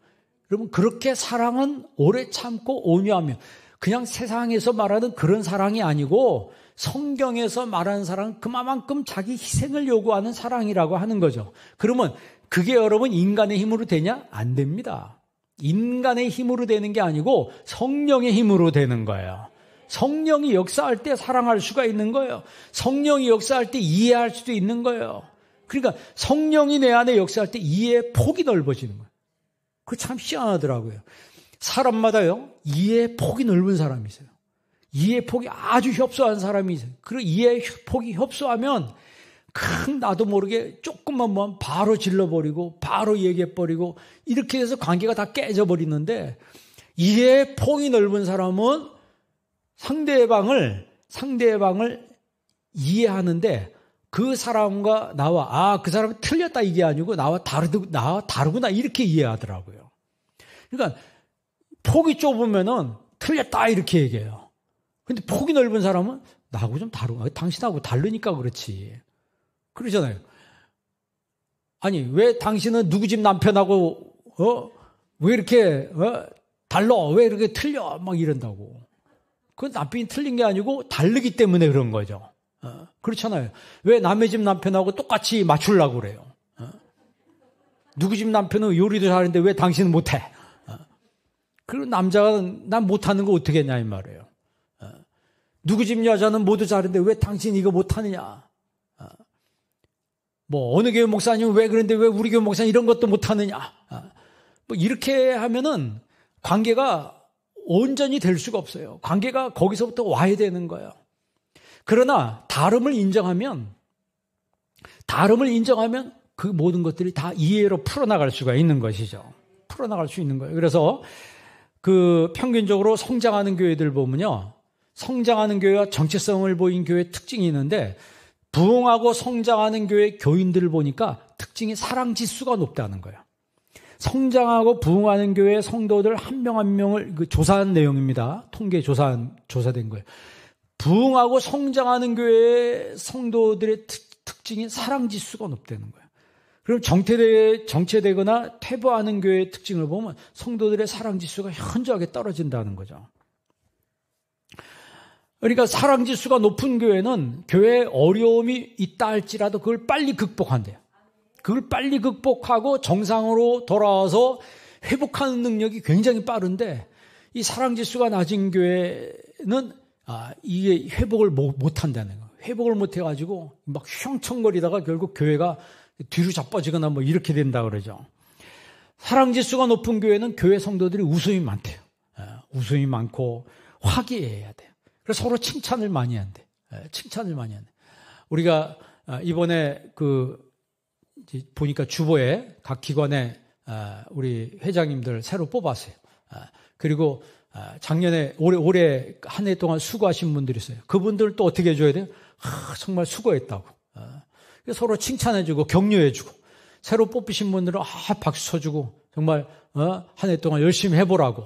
여러분 그렇게 사랑은 오래 참고 온유하며 그냥 세상에서 말하는 그런 사랑이 아니고 성경에서 말하는 사랑은 그만큼 자기 희생을 요구하는 사랑이라고 하는 거죠. 그러면 그게 여러분 인간의 힘으로 되냐? 안 됩니다. 인간의 힘으로 되는 게 아니고 성령의 힘으로 되는 거예요. 성령이 역사할 때 사랑할 수가 있는 거예요. 성령이 역사할 때 이해할 수도 있는 거예요. 그러니까 성령이 내 안에 역사할 때 이해의 폭이 넓어지는 거예요. 그거 참 희한하더라고요. 사람마다요, 이해의 폭이 넓은 사람이 있어요. 이해의 폭이 아주 협소한 사람이 있어요. 그리고 이해의 폭이 협소하면 나도 모르게 조금만 보면 바로 질러버리고 바로 얘기해버리고 이렇게 해서 관계가 다 깨져버리는데 이해의 폭이 넓은 사람은 상대방을 이해하는데 그 사람과 나와 그 사람이 틀렸다 이게 아니고 나와 다르구나 이렇게 이해하더라고요. 그러니까 폭이 좁으면은 틀렸다 이렇게 얘기해요. 근데 폭이 넓은 사람은 나하고 좀 다르고 당신하고 다르니까 그렇지. 그러잖아요. 아니 왜 당신은 누구 집 남편하고 왜 이렇게 달라? 왜 이렇게 틀려? 막 이런다고. 그건 남편이 틀린 게 아니고 다르기 때문에 그런 거죠. 그렇잖아요. 왜 남의 집 남편하고 똑같이 맞추려고 그래요? 누구 집 남편은 요리도 잘하는데 왜 당신은 못해? 그리고 남자가 난 못하는 거 어떻게 했냐 이 말이에요. 누구 집 여자는 모두 잘하는데 왜 당신 이거 못하느냐? 뭐 어느 교회 목사님은 왜 그런데 왜 우리 교회 목사님 이런 것도 못하느냐? 뭐 이렇게 하면은 관계가 온전히 될 수가 없어요. 관계가 거기서부터 와야 되는 거예요. 그러나 다름을 인정하면 그 모든 것들이 다 이해로 풀어나갈 수가 있는 것이죠. 풀어나갈 수 있는 거예요. 그래서 그 평균적으로 성장하는 교회들 보면요. 성장하는 교회와 정체성을 보인 교회 특징이 있는데 부흥하고 성장하는 교회 교인들을 보니까 특징이 사랑 지수가 높다는 거예요. 성장하고 부흥하는 교회 성도들 한 명 한 명을 조사한 내용입니다. 통계 조사된 거예요. 부흥하고 성장하는 교회 성도들의 특징이 사랑 지수가 높다는 거예요. 그럼 정체되거나 퇴보하는 교회의 특징을 보면 성도들의 사랑 지수가 현저하게 떨어진다는 거죠. 그러니까 사랑 지수가 높은 교회는 교회에 어려움이 있다 할지라도 그걸 빨리 극복한대요. 그걸 빨리 극복하고 정상으로 돌아와서 회복하는 능력이 굉장히 빠른데 이 사랑 지수가 낮은 교회는 이게 회복을 못 한다는 거예요. 회복을 못 해가지고 막 휘청거리다가 결국 교회가 뒤로 자빠지거나 뭐 이렇게 된다 그러죠. 사랑 지수가 높은 교회는 교회 성도들이 웃음이 많대요. 웃음이 많고 화기애애해야 돼요. 그래서 서로 칭찬을 많이 한대. 칭찬을 많이 한대. 우리가 이번에 보니까 주보에 각 기관에 우리 회장님들 새로 뽑았어요. 그리고 작년에 올해 한 해 동안 수고하신 분들이 있어요. 그분들 또 어떻게 해줘야 돼요? 정말 수고했다고. 서로 칭찬해주고 격려해주고 새로 뽑히신 분들은 박수 쳐주고 정말 한 해 동안 열심히 해보라고.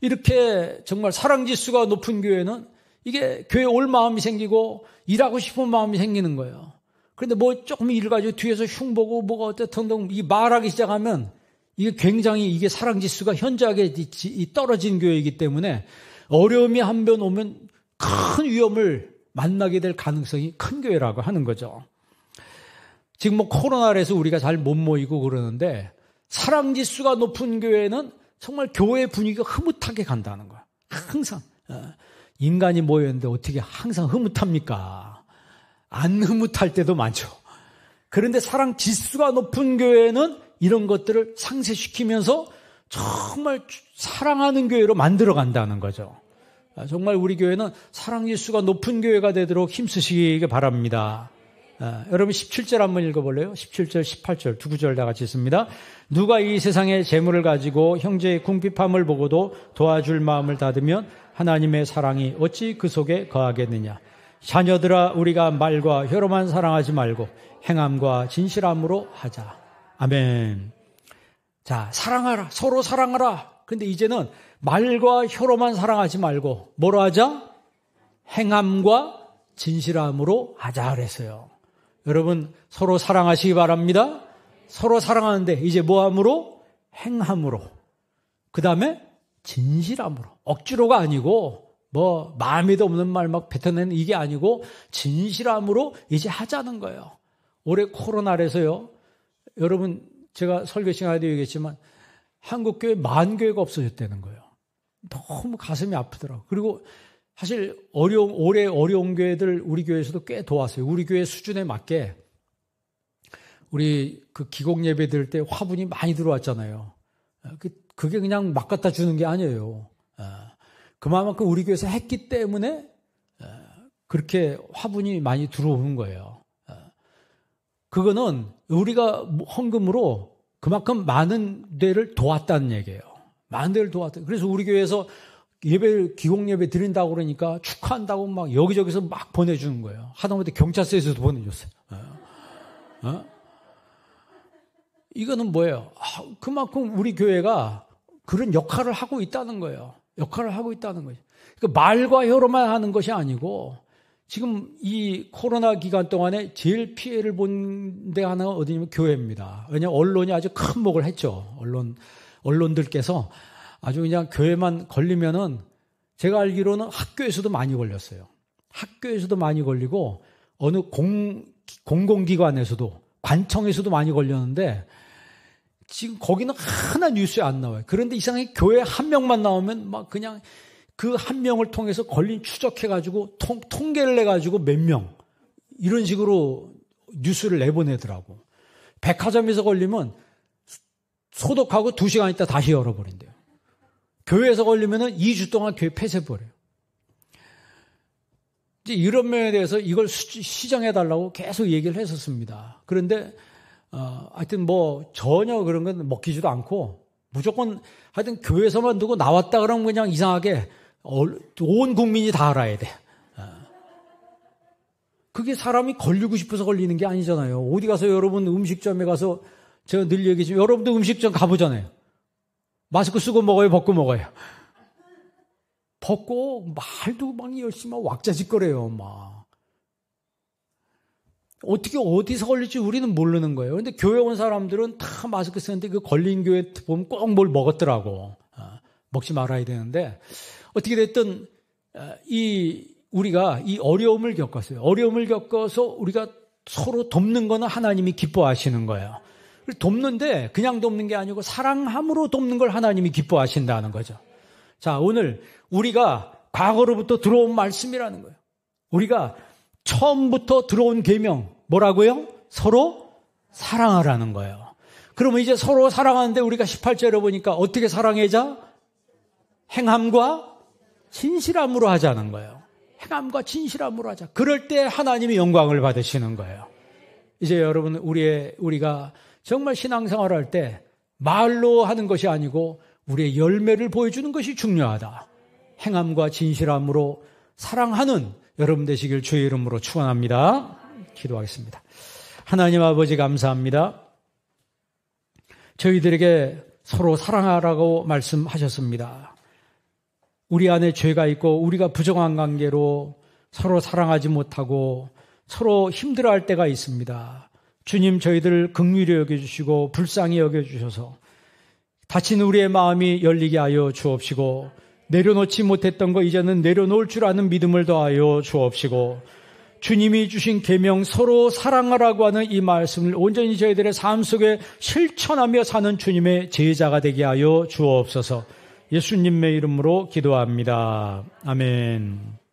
이렇게 정말 사랑지수가 높은 교회는 이게 교회에 올 마음이 생기고 일하고 싶은 마음이 생기는 거예요. 그런데 뭐 조금 일 가지고 뒤에서 흉보고 뭐가 어쨌든 이 말하기 시작하면 이게 굉장히 이게 사랑지수가 현저하게 떨어진 교회이기 때문에 어려움이 한 번 오면 큰 위험을 만나게 될 가능성이 큰 교회라고 하는 거죠. 지금 뭐 코로나로 해서 우리가 잘 못 모이고 그러는데 사랑지수가 높은 교회는 정말 교회 분위기가 흐뭇하게 간다는 거야. 항상 인간이 모였는데 어떻게 항상 흐뭇합니까? 안 흐뭇할 때도 많죠. 그런데 사랑 지수가 높은 교회는 이런 것들을 상쇄시키면서 정말 사랑하는 교회로 만들어 간다는 거죠. 정말 우리 교회는 사랑 지수가 높은 교회가 되도록 힘쓰시기 바랍니다. 여러분 17절 한번 읽어볼래요? 17절, 18절 두 구절 다 같이 읽습니다. 누가 이 세상의 재물을 가지고 형제의 궁핍함을 보고도 도와줄 마음을 닫으면 하나님의 사랑이 어찌 그 속에 거하겠느냐. 자녀들아 우리가 말과 혀로만 사랑하지 말고 행함과 진실함으로 하자. 아멘. 자, 사랑하라. 서로 사랑하라. 근데 이제는 말과 혀로만 사랑하지 말고 뭐로 하자? 행함과 진실함으로 하자 그랬어요. 여러분 서로 사랑하시기 바랍니다. 서로 사랑하는데 이제 뭐함으로? 행함으로. 그 다음에 진실함으로. 억지로가 아니고 뭐 마음에도 없는 말 막 뱉어내는 이게 아니고 진실함으로 이제 하자는 거예요. 올해 코로나라서요. 여러분 제가 설교 시간에도 얘기했지만 한국교회 10,000교회가 없어졌다는 거예요. 너무 가슴이 아프더라고요. 그리고 사실 올해 어려운 교회들 우리 교회에서도 꽤 도왔어요. 우리 교회 수준에 맞게 우리 그 기곡 예배 드릴 때 화분이 많이 들어왔잖아요. 그게 그냥 막 갖다 주는 게 아니에요. 그만큼 우리 교회에서 했기 때문에 그렇게 화분이 많이 들어오는 거예요. 그거는 우리가 헌금으로 그만큼 많은 데를 도왔다는 얘기예요. 많은 데를 도왔다. 그래서 우리 교회에서 기곡 예배 드린다고 그러니까 축하한다고 막 여기저기서 막 보내주는 거예요. 하다못해 경찰서에서도 보내줬어요. 이거는 뭐예요? 그만큼 우리 교회가 그런 역할을 하고 있다는 거예요. 역할을 하고 있다는 거죠. 그러니까 말과 혀로만 하는 것이 아니고 지금 이 코로나 기간 동안에 제일 피해를 본 데 하나가 어디냐면 교회입니다. 왜냐하면 언론이 아주 큰 목을 했죠. 언론들께서 아주 그냥 교회만 걸리면은 제가 알기로는 학교에서도 많이 걸렸어요. 학교에서도 많이 걸리고 어느 공공기관에서도 관청에서도 많이 걸렸는데 지금 거기는 하나 뉴스에 안 나와요. 그런데 이상하게 교회 한 명만 나오면 막 그냥 그 한 명을 통해서 걸린 추적해가지고 통계를 내가지고 몇 명 이런 식으로 뉴스를 내보내더라고. 백화점에서 걸리면 소독하고 2시간 있다 다시 열어버린대요. 교회에서 걸리면은 2주 동안 교회 폐쇄버려요. 이제 이런 면에 대해서 이걸 시정해달라고 계속 얘기를 했었습니다. 그런데, 하여튼 뭐 전혀 그런 건 먹히지도 않고 무조건 하여튼 교회에서만 두고 나왔다 그러면 그냥 이상하게 온 국민이 다 알아야 돼. 그게 사람이 걸리고 싶어서 걸리는 게 아니잖아요. 어디 가서 여러분 음식점에 가서 제가 늘 얘기하지만 여러분도 음식점 가보잖아요. 마스크 쓰고 먹어요? 벗고 먹어요? 벗고 말도 막 열심히 왁자지껄해요. 막. 어떻게 어디서 걸릴지 우리는 모르는 거예요. 그런데 교회 온 사람들은 다 마스크 쓰는데 그 걸린 교회 보면 꼭 뭘 먹었더라고. 먹지 말아야 되는데 어떻게 됐든 우리가 이 어려움을 겪었어요. 어려움을 겪어서 우리가 서로 돕는 거는 하나님이 기뻐하시는 거예요. 돕는데 그냥 돕는 게 아니고 사랑함으로 돕는 걸 하나님이 기뻐하신다는 거죠. 자, 오늘 우리가 과거로부터 들어온 말씀이라는 거예요. 우리가 처음부터 들어온 계명 뭐라고요? 서로 사랑하라는 거예요. 그러면 이제 서로 사랑하는데 우리가 18절에 보니까 어떻게 사랑하자? 행함과 진실함으로 하자는 거예요. 행함과 진실함으로 하자. 그럴 때 하나님이 영광을 받으시는 거예요. 이제 여러분 우리가 정말 신앙생활을 할 때 말로 하는 것이 아니고 우리의 열매를 보여주는 것이 중요하다. 행함과 진실함으로 사랑하는 여러분 되시길 주의 이름으로 축원합니다. 기도하겠습니다. 하나님 아버지 감사합니다. 저희들에게 서로 사랑하라고 말씀하셨습니다. 우리 안에 죄가 있고 우리가 부정한 관계로 서로 사랑하지 못하고 서로 힘들어할 때가 있습니다. 주님 저희들을 긍휼히 여겨주시고 불쌍히 여겨주셔서 다친 우리의 마음이 열리게 하여 주옵시고 내려놓지 못했던 거 이제는 내려놓을 줄 아는 믿음을 더하여 주옵시고 주님이 주신 계명 서로 사랑하라고 하는 이 말씀을 온전히 저희들의 삶 속에 실천하며 사는 주님의 제자가 되게 하여 주옵소서. 예수님의 이름으로 기도합니다. 아멘.